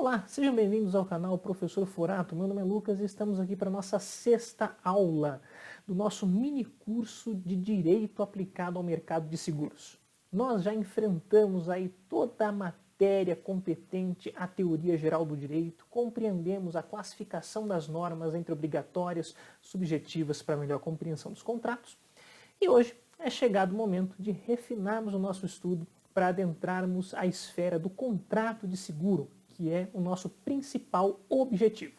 Olá, sejam bem-vindos ao canal Professor Forato. Meu nome é Lucas e estamos aqui para a nossa sexta aula do nosso mini curso de Direito aplicado ao mercado de seguros. Nós já enfrentamos aí toda a matéria competente à teoria geral do direito, compreendemos a classificação das normas entre obrigatórias, subjetivas para melhor compreensão dos contratos e hoje é chegado o momento de refinarmos o nosso estudo para adentrarmos a esfera do contrato de seguro, que é o nosso principal objetivo.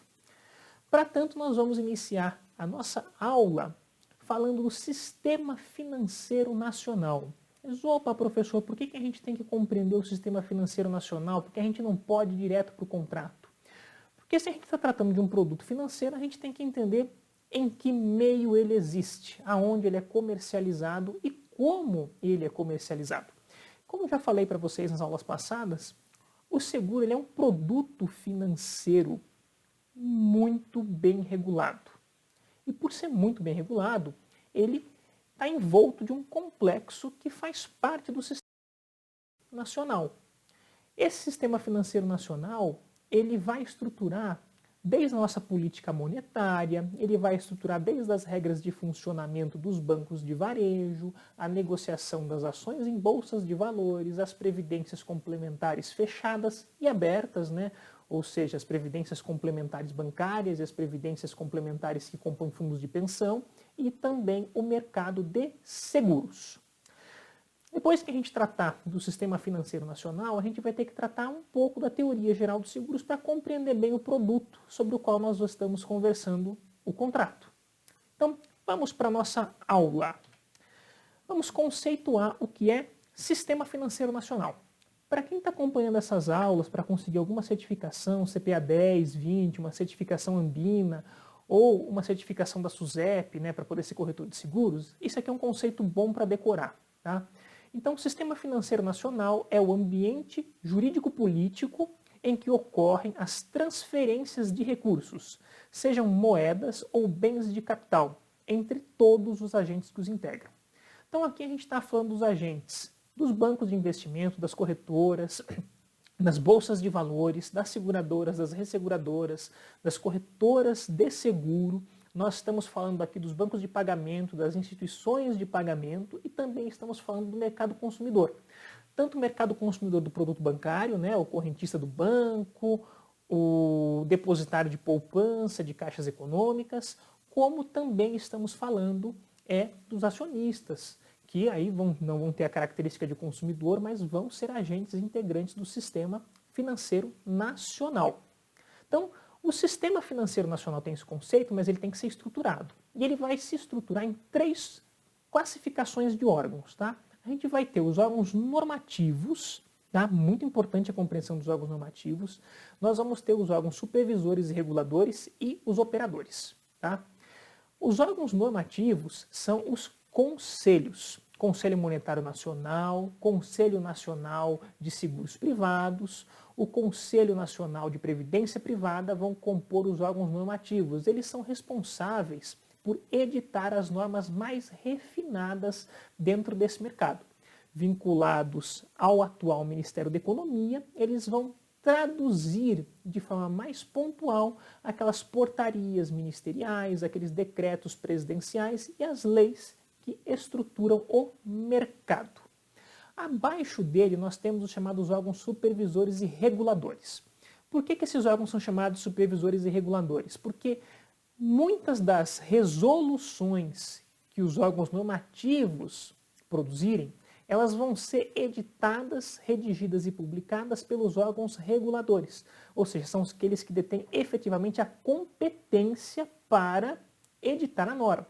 Para tanto, nós vamos iniciar a nossa aula falando do Sistema Financeiro Nacional. Mas, opa, professor, por que a gente tem que compreender o Sistema Financeiro Nacional? Por que a gente não pode ir direto para o contrato? Porque se a gente está tratando de um produto financeiro, a gente tem que entender em que meio ele existe, aonde ele é comercializado e como ele é comercializado. Como já falei para vocês nas aulas passadas, o seguro ele é um produto financeiro muito bem regulado. E por ser muito bem regulado, ele está envolto de um complexo que faz parte do sistema nacional. Esse sistema financeiro nacional, ele vai estruturar desde a nossa política monetária, ele vai estruturar desde as regras de funcionamento dos bancos de varejo, a negociação das ações em bolsas de valores, as previdências complementares fechadas e abertas, né? Ou seja, as previdências complementares bancárias e as previdências complementares que compõem fundos de pensão, e também o mercado de seguros. Depois que a gente tratar do Sistema Financeiro Nacional, a gente vai ter que tratar um pouco da teoria geral dos seguros para compreender bem o produto sobre o qual nós estamos conversando, o contrato. Então, vamos para a nossa aula. Vamos conceituar o que é Sistema Financeiro Nacional. Para quem está acompanhando essas aulas, para conseguir alguma certificação, CPA 10, 20, uma certificação Anbina, ou uma certificação da SUSEP, né, para poder ser corretor de seguros, isso aqui é um conceito bom para decorar, tá? Então, o Sistema Financeiro Nacional é o ambiente jurídico-político em que ocorrem as transferências de recursos, sejam moedas ou bens de capital, entre todos os agentes que os integram. Então, aqui a gente está falando dos agentes dos bancos de investimento, das corretoras, das bolsas de valores, das seguradoras, das resseguradoras, das corretoras de seguro. Nós estamos falando aqui dos bancos de pagamento, das instituições de pagamento e também estamos falando do mercado consumidor. Tanto o mercado consumidor do produto bancário, né, o correntista do banco, o depositário de poupança, de caixas econômicas, como também estamos falando dos acionistas, que aí não vão ter a característica de consumidor, mas vão ser agentes integrantes do sistema financeiro nacional. Então, o Sistema Financeiro Nacional tem esse conceito, mas ele tem que ser estruturado. E ele vai se estruturar em 3 classificações de órgãos. Tá? A gente vai ter os órgãos normativos, tá? Muito importante a compreensão dos órgãos normativos. Nós vamos ter os órgãos supervisores e reguladores e os operadores. Tá? Os órgãos normativos são os conselhos. Conselho Monetário Nacional, Conselho Nacional de Seguros Privados, o Conselho Nacional de Previdência Privada vão compor os órgãos normativos. Eles são responsáveis por editar as normas mais refinadas dentro desse mercado. Vinculados ao atual Ministério da Economia, eles vão traduzir de forma mais pontual aquelas portarias ministeriais, aqueles decretos presidenciais e as leis que estruturam o mercado. Abaixo dele nós temos os chamados órgãos supervisores e reguladores. Por que esses órgãos são chamados supervisores e reguladores? Porque muitas das resoluções que os órgãos normativos produzirem, elas vão ser editadas, redigidas e publicadas pelos órgãos reguladores. Ou seja, são aqueles que detêm efetivamente a competência para editar a norma.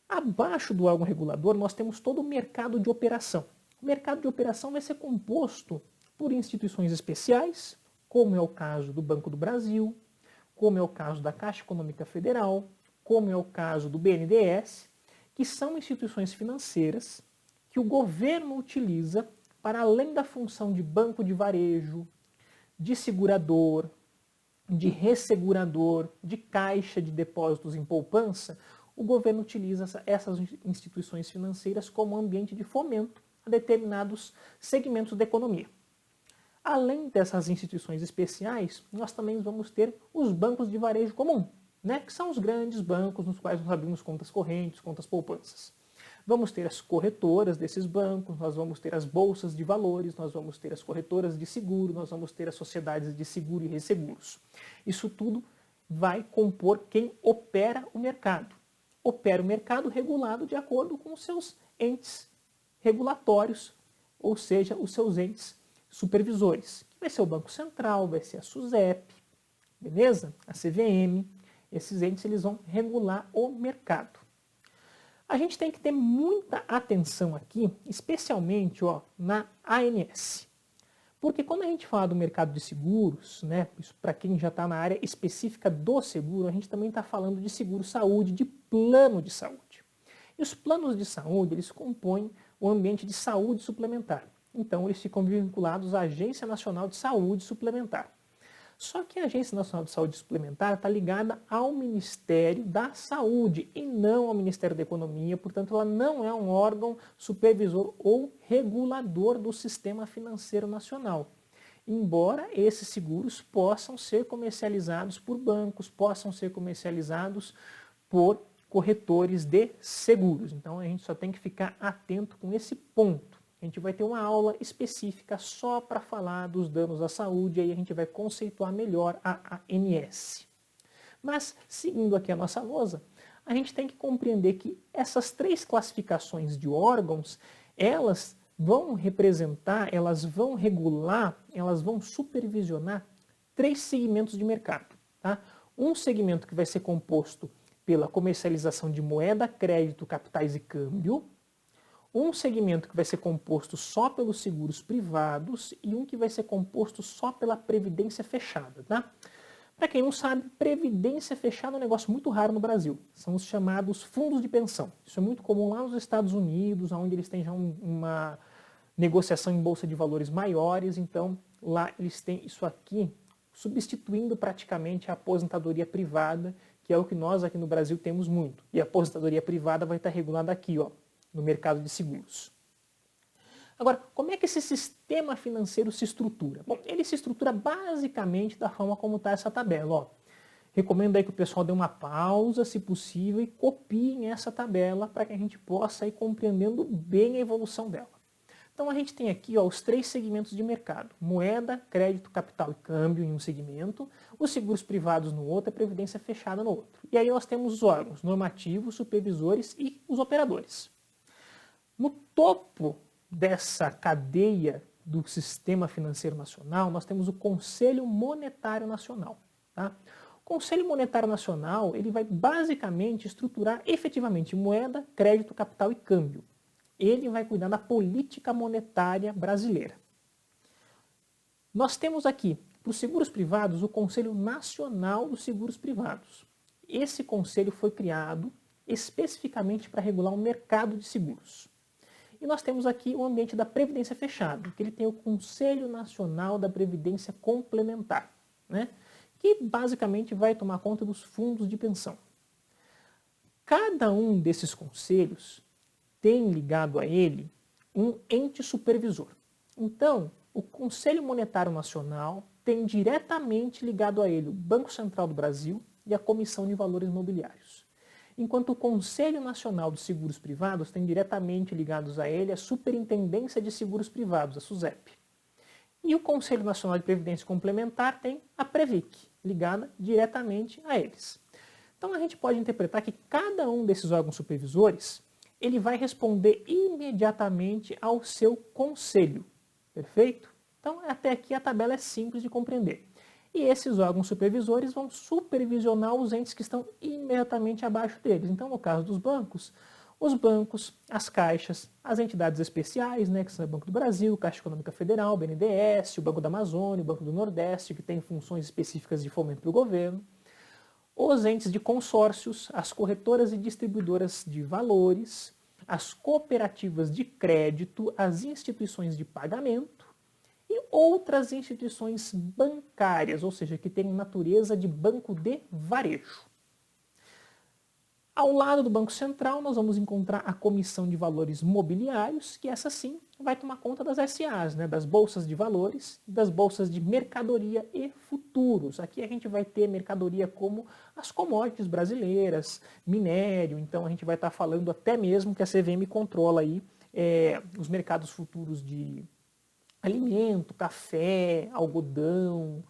Abaixo do órgão regulador, nós temos todo o mercado de operação. O mercado de operação vai ser composto por instituições especiais, como é o caso do Banco do Brasil, como é o caso da Caixa Econômica Federal, como é o caso do BNDES, que são instituições financeiras que o governo utiliza para, além da função de banco de varejo, de segurador, de ressegurador, de caixa de depósitos em poupança, o governo utiliza essas instituições financeiras como ambiente de fomento a determinados segmentos da economia. Além dessas instituições especiais, nós também vamos ter os bancos de varejo comum, né, que são os grandes bancos nos quais nós abrimos contas correntes, contas poupanças. Vamos ter as corretoras desses bancos, nós vamos ter as bolsas de valores, nós vamos ter as corretoras de seguro, nós vamos ter as sociedades de seguro e resseguros. Isso tudo vai compor quem opera o mercado. Opera o mercado regulado de acordo com os seus entes regulatórios, ou seja, os seus entes supervisores, que vai ser o Banco Central, vai ser a SUSEP, beleza? A CVM, esses entes eles vão regular o mercado. A gente tem que ter muita atenção aqui, especialmente na ANS. Porque quando a gente fala do mercado de seguros, né, isso para quem já está na área específica do seguro, a gente também está falando de seguro-saúde, de plano de saúde. E os planos de saúde, eles compõem o ambiente de saúde suplementar. Então, eles ficam vinculados à Agência Nacional de Saúde Suplementar. Só que a Agência Nacional de Saúde Suplementar está ligada ao Ministério da Saúde e não ao Ministério da Economia, portanto ela não é um órgão supervisor ou regulador do sistema financeiro nacional. Embora esses seguros possam ser comercializados por bancos, possam ser comercializados por corretores de seguros. Então a gente só tem que ficar atento com esse ponto. A gente vai ter uma aula específica só para falar dos danos à saúde, e aí a gente vai conceituar melhor a ANS. Mas, seguindo aqui a nossa lousa, a gente tem que compreender que essas três classificações de órgãos, elas vão representar, elas vão regular, elas vão supervisionar três segmentos de mercado. Tá? Um segmento que vai ser composto pela comercialização de moeda, crédito, capitais e câmbio, um segmento que vai ser composto só pelos seguros privados e um que vai ser composto só pela previdência fechada, tá? Para quem não sabe, previdência fechada é um negócio muito raro no Brasil. São os chamados fundos de pensão. Isso é muito comum lá nos Estados Unidos, onde eles têm já uma negociação em bolsa de valores maiores, então lá eles têm isso aqui substituindo praticamente a aposentadoria privada, que é o que nós aqui no Brasil temos muito. E a aposentadoria privada vai estar regulada aqui, no mercado de seguros. Agora, como é que esse sistema financeiro se estrutura? Bom, ele se estrutura basicamente da forma como está essa tabela. Recomendo aí que o pessoal dê uma pausa, se possível, e copiem essa tabela para que a gente possa ir compreendendo bem a evolução dela. Então a gente tem aqui os três segmentos de mercado: moeda, crédito, capital e câmbio em um segmento, os seguros privados no outro, a previdência fechada no outro. E aí nós temos os órgãos normativos, supervisores e os operadores. No topo dessa cadeia do sistema financeiro nacional, nós temos o Conselho Monetário Nacional. Tá? O Conselho Monetário Nacional ele vai basicamente estruturar efetivamente moeda, crédito, capital e câmbio. Ele vai cuidar da política monetária brasileira. Nós temos aqui, para os seguros privados, o Conselho Nacional dos Seguros Privados. Esse conselho foi criado especificamente para regular o mercado de seguros. E nós temos aqui o ambiente da Previdência Fechada, que ele tem o Conselho Nacional da Previdência Complementar, né? Que basicamente vai tomar conta dos fundos de pensão. Cada um desses conselhos tem ligado a ele um ente supervisor. Então, o Conselho Monetário Nacional tem diretamente ligado a ele o Banco Central do Brasil e a Comissão de Valores Mobiliários. Enquanto o Conselho Nacional de Seguros Privados tem diretamente ligados a ele a Superintendência de Seguros Privados, a SUSEP. E o Conselho Nacional de Previdência Complementar tem a Previc, ligada diretamente a eles. Então a gente pode interpretar que cada um desses órgãos supervisores ele vai responder imediatamente ao seu conselho, perfeito? Então até aqui a tabela é simples de compreender. E esses órgãos supervisores vão supervisionar os entes que estão imediatamente abaixo deles. Então, no caso dos bancos, os bancos, as caixas, as entidades especiais, né, que são o Banco do Brasil, Caixa Econômica Federal, BNDES, o Banco da Amazônia, o Banco do Nordeste, que tem funções específicas de fomento do governo, os entes de consórcios, as corretoras e distribuidoras de valores, as cooperativas de crédito, as instituições de pagamento, e outras instituições bancárias, ou seja, que têm natureza de banco de varejo. Ao lado do Banco Central, nós vamos encontrar a Comissão de Valores Mobiliários, que essa sim vai tomar conta das SAs, né, das bolsas de valores, das bolsas de mercadoria e futuros. Aqui a gente vai ter mercadoria como as commodities brasileiras, minério, então a gente vai estar falando até mesmo que a CVM controla aí os mercados futuros de alimento, café, algodão,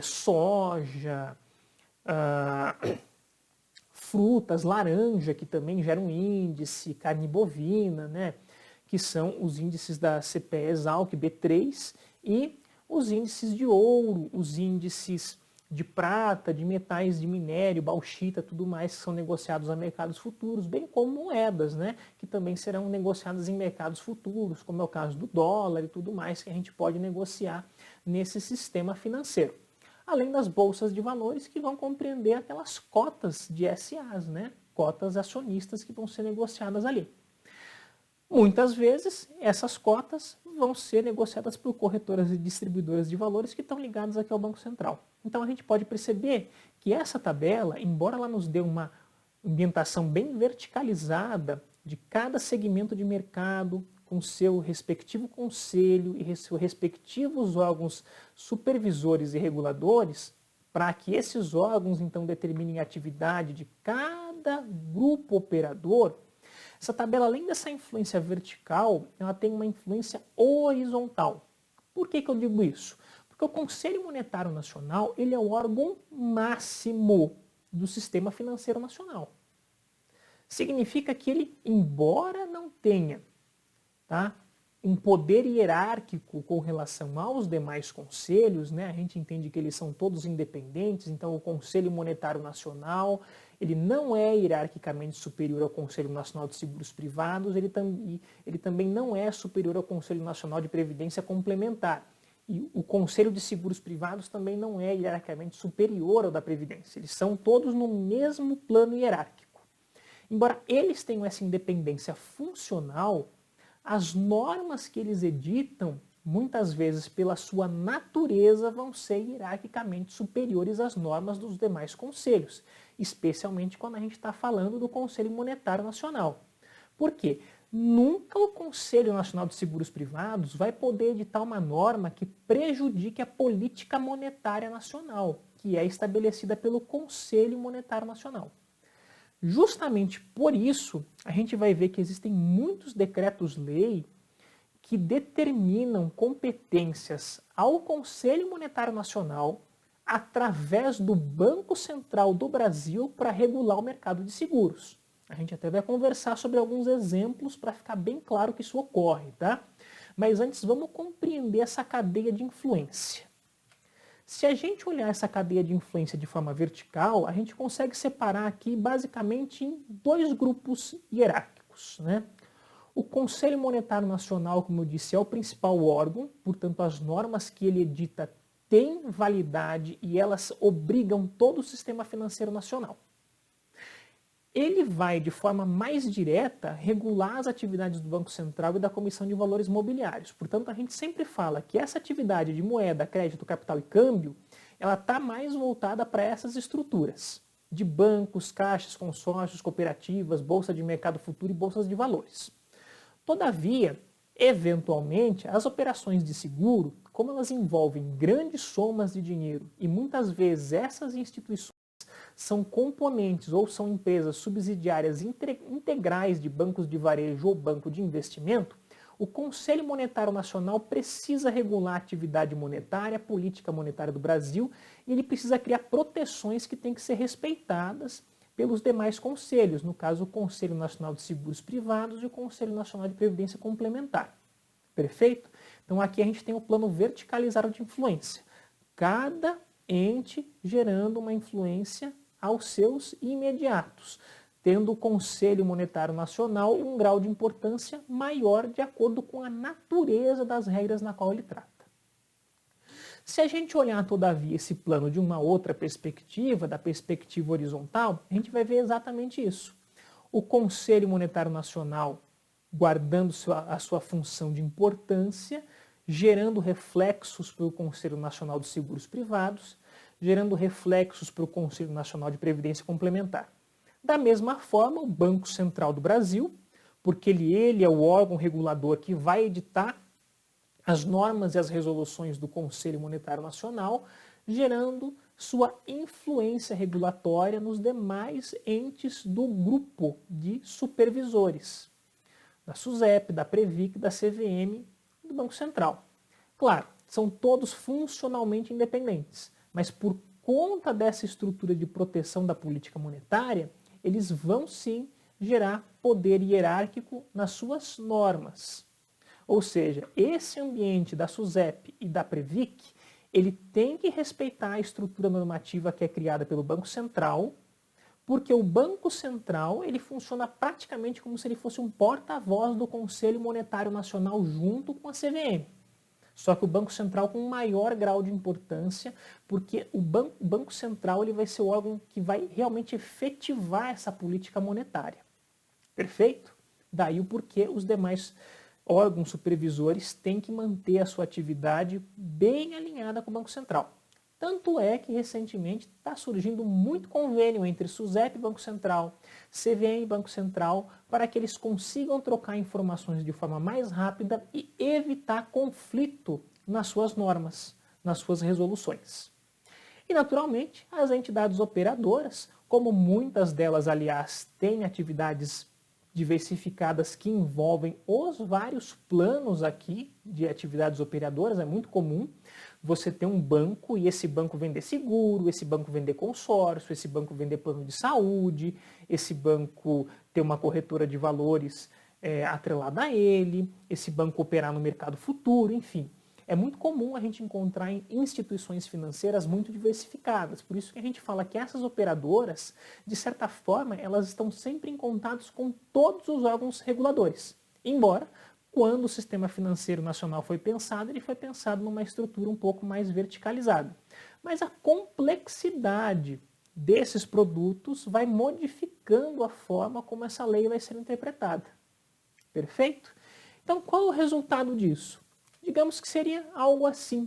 soja, frutas, laranja, que também gera um índice, carne bovina, né, que são os índices da CPE Exalc B3 e os índices de ouro, os índices de prata, de metais de minério, bauxita, tudo mais que são negociados a mercados futuros, bem como moedas, né, que também serão negociadas em mercados futuros, como é o caso do dólar e tudo mais que a gente pode negociar nesse sistema financeiro. Além das bolsas de valores que vão compreender aquelas cotas de SAs, né, cotas acionistas que vão ser negociadas ali. Muitas vezes, essas cotas vão ser negociadas por corretoras e distribuidoras de valores que estão ligadas aqui ao Banco Central. Então a gente pode perceber que essa tabela, embora ela nos dê uma ambientação bem verticalizada de cada segmento de mercado, com seu respectivo conselho e seus respectivos órgãos supervisores e reguladores, para que esses órgãos então determinem a atividade de cada grupo operador, essa tabela, além dessa influência vertical, ela tem uma influência horizontal. Por que eu digo isso? Porque o Conselho Monetário Nacional ele é o órgão máximo do sistema financeiro nacional. Significa que ele, embora não tenha um poder hierárquico com relação aos demais conselhos, né? A gente entende que eles são todos independentes, então o Conselho Monetário Nacional ele não é hierarquicamente superior ao Conselho Nacional de Seguros Privados, ele também não é superior ao Conselho Nacional de Previdência Complementar. E o Conselho de Seguros Privados também não é hierarquicamente superior ao da Previdência. Eles são todos no mesmo plano hierárquico. Embora eles tenham essa independência funcional, as normas que eles editam, muitas vezes pela sua natureza, vão ser hierarquicamente superiores às normas dos demais conselhos, especialmente quando a gente está falando do Conselho Monetário Nacional. Por quê? Nunca o Conselho Nacional de Seguros Privados vai poder editar uma norma que prejudique a política monetária nacional, que é estabelecida pelo Conselho Monetário Nacional. Justamente por isso, a gente vai ver que existem muitos decretos-lei que determinam competências ao Conselho Monetário Nacional através do Banco Central do Brasil para regular o mercado de seguros. A gente até vai conversar sobre alguns exemplos para ficar bem claro que isso ocorre, tá? Mas antes vamos compreender essa cadeia de influência. Se a gente olhar essa cadeia de influência de forma vertical, a gente consegue separar aqui basicamente em dois grupos hierárquicos, né? O Conselho Monetário Nacional, como eu disse, é o principal órgão, portanto as normas que ele edita têm validade e elas obrigam todo o sistema financeiro nacional. Ele vai, de forma mais direta, regular as atividades do Banco Central e da Comissão de Valores Mobiliários. Portanto, a gente sempre fala que essa atividade de moeda, crédito, capital e câmbio, ela está mais voltada para essas estruturas de bancos, caixas, consórcios, cooperativas, bolsa de mercado futuro e bolsas de valores. Todavia, eventualmente, as operações de seguro, como elas envolvem grandes somas de dinheiro e muitas vezes essas instituições são componentes ou são empresas subsidiárias integrais de bancos de varejo ou banco de investimento, o Conselho Monetário Nacional precisa regular a atividade monetária, a política monetária do Brasil, e ele precisa criar proteções que têm que ser respeitadas pelos demais conselhos, no caso o Conselho Nacional de Seguros Privados e o Conselho Nacional de Previdência Complementar. Perfeito? Então aqui a gente tem o plano verticalizado de influência. Cada ente gerando uma influência aos seus imediatos, tendo o Conselho Monetário Nacional um grau de importância maior de acordo com a natureza das regras na qual ele trata. Se a gente olhar, todavia, esse plano de uma outra perspectiva, da perspectiva horizontal, a gente vai ver exatamente isso. O Conselho Monetário Nacional guardando a sua função de importância, gerando reflexos para o Conselho Nacional de Seguros Privados, gerando reflexos para o Conselho Nacional de Previdência Complementar. Da mesma forma, o Banco Central do Brasil, porque ele é o órgão regulador que vai editar as normas e as resoluções do Conselho Monetário Nacional, gerando sua influência regulatória nos demais entes do grupo de supervisores, da SUSEP, da Previc, da CVM e do Banco Central. Claro, são todos funcionalmente independentes, mas por conta dessa estrutura de proteção da política monetária, eles vão sim gerar poder hierárquico nas suas normas. Ou seja, esse ambiente da SUSEP e da Previc, ele tem que respeitar a estrutura normativa que é criada pelo Banco Central, porque o Banco Central ele funciona praticamente como se ele fosse um porta-voz do Conselho Monetário Nacional junto com a CVM. Só que o Banco Central com um maior grau de importância, porque o Banco Central ele vai ser o órgão que vai realmente efetivar essa política monetária. Perfeito? Daí o porquê os demais órgãos supervisores têm que manter a sua atividade bem alinhada com o Banco Central. Tanto é que recentemente está surgindo muito convênio entre SUSEP e Banco Central, CVM e Banco Central, para que eles consigam trocar informações de forma mais rápida e evitar conflito nas suas normas, nas suas resoluções. E, naturalmente, as entidades operadoras, como muitas delas, aliás, têm atividades diversificadas que envolvem os vários planos aqui de atividades operadoras, é muito comum você ter um banco e esse banco vender seguro, esse banco vender consórcio, esse banco vender plano de saúde, esse banco ter uma corretora de valores atrelada a ele, esse banco operar no mercado futuro, enfim. É muito comum a gente encontrar em instituições financeiras muito diversificadas. Por isso que a gente fala que essas operadoras, de certa forma, elas estão sempre em contato com todos os órgãos reguladores. Embora, quando o sistema financeiro nacional foi pensado, ele foi pensado numa estrutura um pouco mais verticalizada. Mas a complexidade desses produtos vai modificando a forma como essa lei vai ser interpretada. Perfeito? Então, qual é o resultado disso? Digamos que seria algo assim,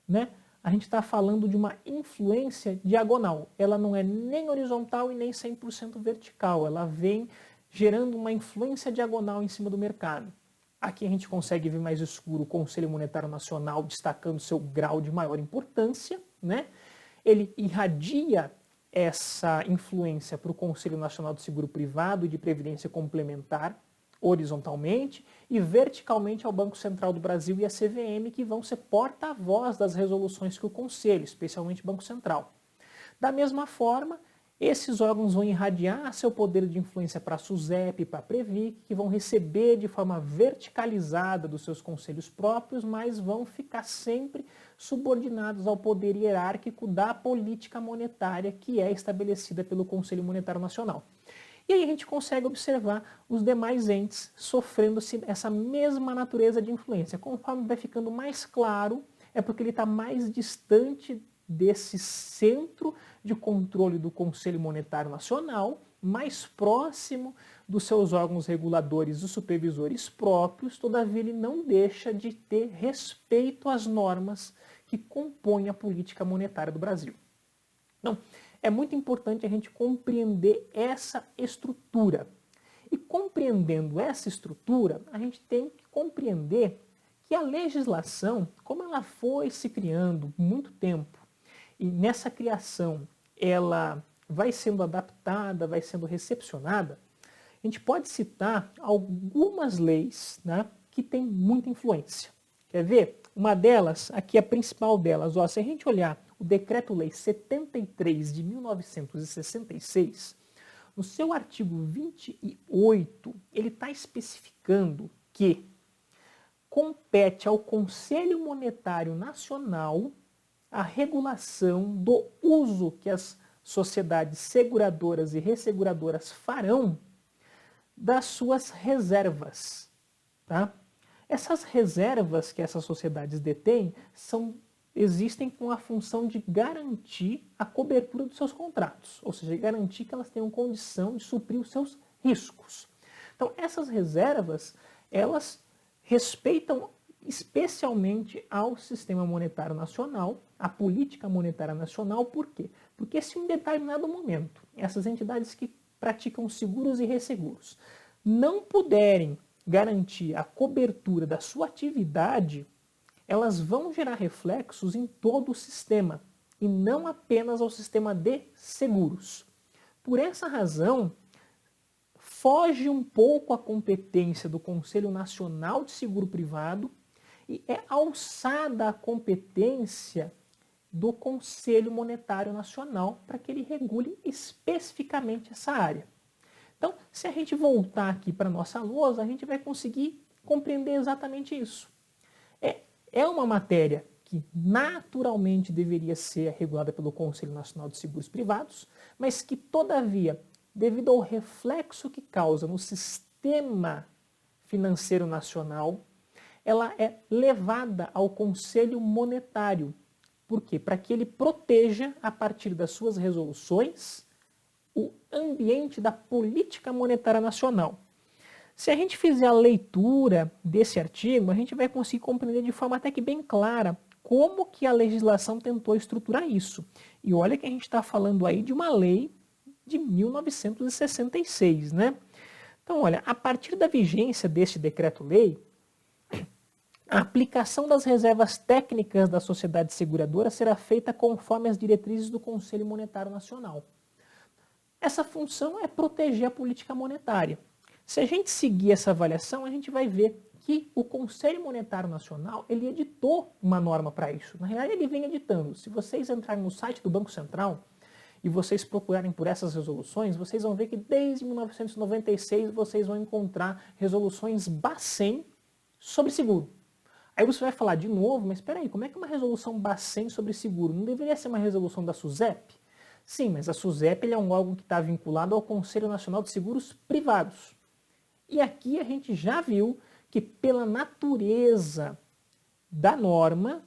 né? A gente está falando de uma influência diagonal. Ela não é nem horizontal e nem 100% vertical. Ela vem gerando uma influência diagonal em cima do mercado. Aqui a gente consegue ver mais escuro o Conselho Monetário Nacional destacando seu grau de maior importância, né? Ele irradia essa influência para o Conselho Nacional do Seguro Privado e de Previdência Complementar, horizontalmente, e verticalmente ao Banco Central do Brasil e à CVM, que vão ser porta-voz das resoluções que o Conselho, especialmente o Banco Central. Da mesma forma, esses órgãos vão irradiar seu poder de influência para a SUSEP e para a Previc, que vão receber de forma verticalizada dos seus conselhos próprios, mas vão ficar sempre subordinados ao poder hierárquico da política monetária que é estabelecida pelo Conselho Monetário Nacional. E aí a gente consegue observar os demais entes sofrendo essa mesma natureza de influência. Conforme vai ficando mais claro, é porque ele está mais distante desse centro de controle do Conselho Monetário Nacional, mais próximo dos seus órgãos reguladores e supervisores próprios, todavia ele não deixa de ter respeito às normas que compõem a política monetária do Brasil. Então, é muito importante a gente compreender essa estrutura. E compreendendo essa estrutura, a gente tem que compreender que a legislação, como ela foi se criando muito tempo, e nessa criação ela vai sendo adaptada, vai sendo recepcionada, a gente pode citar algumas leis, né, que têm muita influência. Quer ver? Uma delas, aqui a principal delas, ó, se a gente olhar o Decreto-Lei 73 de 1966, no seu artigo 28, ele está especificando que compete ao Conselho Monetário Nacional a regulação do uso que as sociedades seguradoras e resseguradoras farão das suas reservas. Tá? Essas reservas que essas sociedades detêm existem com a função de garantir a cobertura dos seus contratos, ou seja, garantir que elas tenham condição de suprir os seus riscos. Então, essas reservas, elas respeitam especialmente ao sistema monetário nacional, à política monetária nacional. Por quê? Porque se em determinado momento essas entidades que praticam seguros e resseguros, não puderem garantir a cobertura da sua atividade, elas vão gerar reflexos em todo o sistema, e não apenas ao sistema de seguros. Por essa razão, foge um pouco a competência do Conselho Nacional de Seguro Privado e é alçada a competência do Conselho Monetário Nacional para que ele regule especificamente essa área. Então, se a gente voltar aqui para a nossa lousa, a gente vai conseguir compreender exatamente isso. É uma matéria que naturalmente deveria ser regulada pelo Conselho Nacional de Seguros Privados, mas que, todavia, devido ao reflexo que causa no sistema financeiro nacional, ela é levada ao Conselho Monetário. Por quê? Para que ele proteja, a partir das suas resoluções, o ambiente da política monetária nacional. Se a gente fizer a leitura desse artigo, a gente vai conseguir compreender de forma até que bem clara como que a legislação tentou estruturar isso. E olha que a gente está falando aí de uma lei de 1966, né? Então, olha, a partir da vigência deste decreto-lei, a aplicação das reservas técnicas da sociedade seguradora será feita conforme as diretrizes do Conselho Monetário Nacional. Essa função é proteger a política monetária. Se a gente seguir essa avaliação, a gente vai ver que o Conselho Monetário Nacional, ele editou uma norma para isso. Na realidade, ele vem editando. Se vocês entrarem no site do Banco Central e vocês procurarem por essas resoluções, vocês vão ver que desde 1996 vocês vão encontrar resoluções Bacen sobre seguro. Aí você vai falar de novo, mas espera aí, como é que uma resolução Bacen sobre seguro? Não deveria ser uma resolução da SUSEP? Sim, mas a SUSEP é um órgão que está vinculado ao Conselho Nacional de Seguros Privados. E aqui a gente já viu que pela natureza da norma,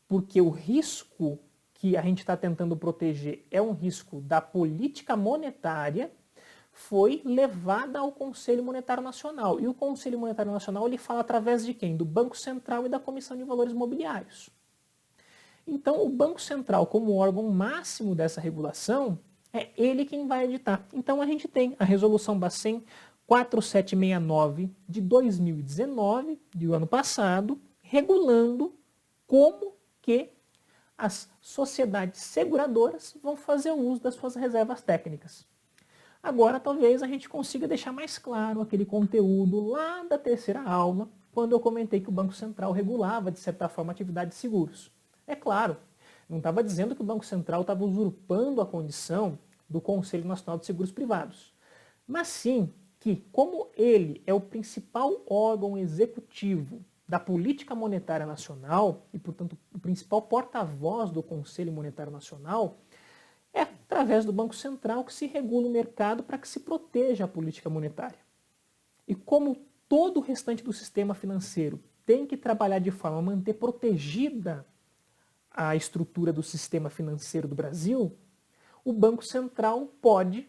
porque o risco que a gente está tentando proteger é um risco da política monetária, foi levada ao Conselho Monetário Nacional. E o Conselho Monetário Nacional ele fala através de quem? Do Banco Central e da Comissão de Valores Mobiliários. Então, o Banco Central, como órgão máximo dessa regulação, é ele quem vai editar. Então, a gente tem a Resolução Bacen 4769 de 2019, do ano passado, regulando como que as sociedades seguradoras vão fazer uso das suas reservas técnicas. Agora, talvez a gente consiga deixar mais claro aquele conteúdo lá da terceira aula, quando eu comentei que o Banco Central regulava, de certa forma, a atividade de seguros. É claro, não estava dizendo que o Banco Central estava usurpando a condição do Conselho Nacional de Seguros Privados, mas sim que, como ele é o principal órgão executivo da política monetária nacional e, portanto, o principal porta-voz do Conselho Monetário Nacional, é através do Banco Central que se regula o mercado para que se proteja a política monetária. E como todo o restante do sistema financeiro tem que trabalhar de forma a manter protegida a estrutura do sistema financeiro do Brasil, o Banco Central pode,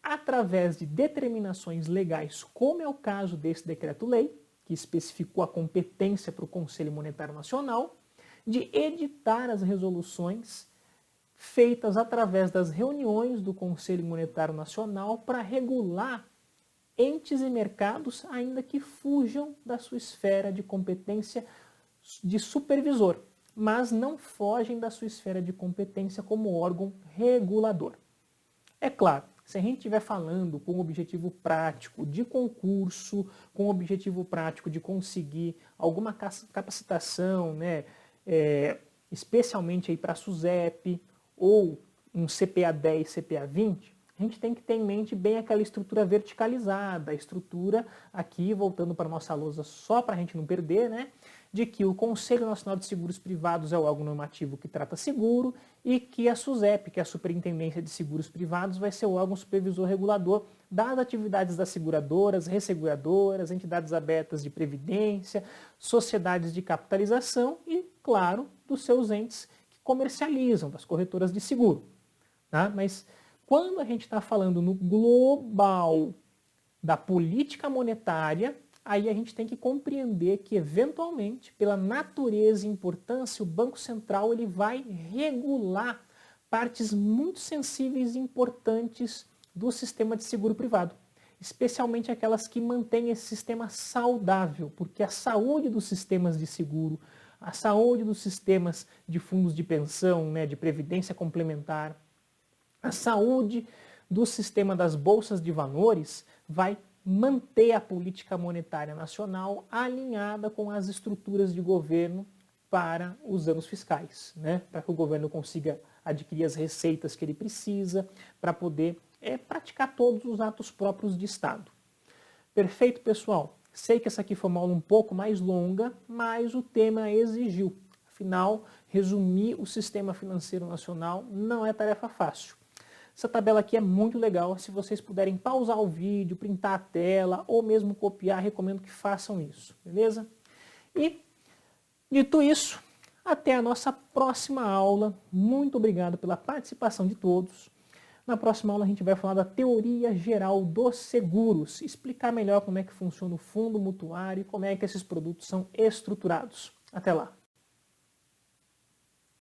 através de determinações legais, como é o caso desse decreto-lei, que especificou a competência para o Conselho Monetário Nacional, de editar as resoluções feitas através das reuniões do Conselho Monetário Nacional para regular entes e mercados ainda que fujam da sua esfera de competência de supervisor, mas não fogem da sua esfera de competência como órgão regulador. É claro, se a gente estiver falando com o objetivo prático de concurso, com o objetivo prático de conseguir alguma capacitação, né, especialmente para a SUSEP, ou um CPA 10, CPA 20, a gente tem que ter em mente bem aquela estrutura verticalizada, a estrutura aqui, voltando para a nossa lousa só para a gente não perder, né, de que o Conselho Nacional de Seguros Privados é o órgão normativo que trata seguro e que a SUSEP, que é a Superintendência de Seguros Privados, vai ser o órgão supervisor regulador das atividades das seguradoras, resseguradoras, entidades abertas de previdência, sociedades de capitalização e, claro, dos seus entes que comercializam, das corretoras de seguro. Tá? Mas quando a gente está falando no global da política monetária, aí a gente tem que compreender que, eventualmente, pela natureza e importância, o Banco Central ele vai regular partes muito sensíveis e importantes do sistema de seguro privado, especialmente aquelas que mantêm esse sistema saudável, porque a saúde dos sistemas de seguro, a saúde dos sistemas de fundos de pensão, né, de previdência complementar, a saúde do sistema das bolsas de valores vai manter a política monetária nacional alinhada com as estruturas de governo para os anos fiscais, né? Para que o governo consiga adquirir as receitas que ele precisa para poder praticar todos os atos próprios de Estado. Perfeito, pessoal? Sei que essa aqui foi uma aula um pouco mais longa, mas o tema exigiu. Afinal, resumir o sistema financeiro nacional não é tarefa fácil. Essa tabela aqui é muito legal, se vocês puderem pausar o vídeo, printar a tela ou mesmo copiar, recomendo que façam isso, beleza? E, dito isso, até a nossa próxima aula. Muito obrigado pela participação de todos. Na próxima aula a gente vai falar da teoria geral dos seguros, explicar melhor como é que funciona o fundo mutuário e como é que esses produtos são estruturados. Até lá!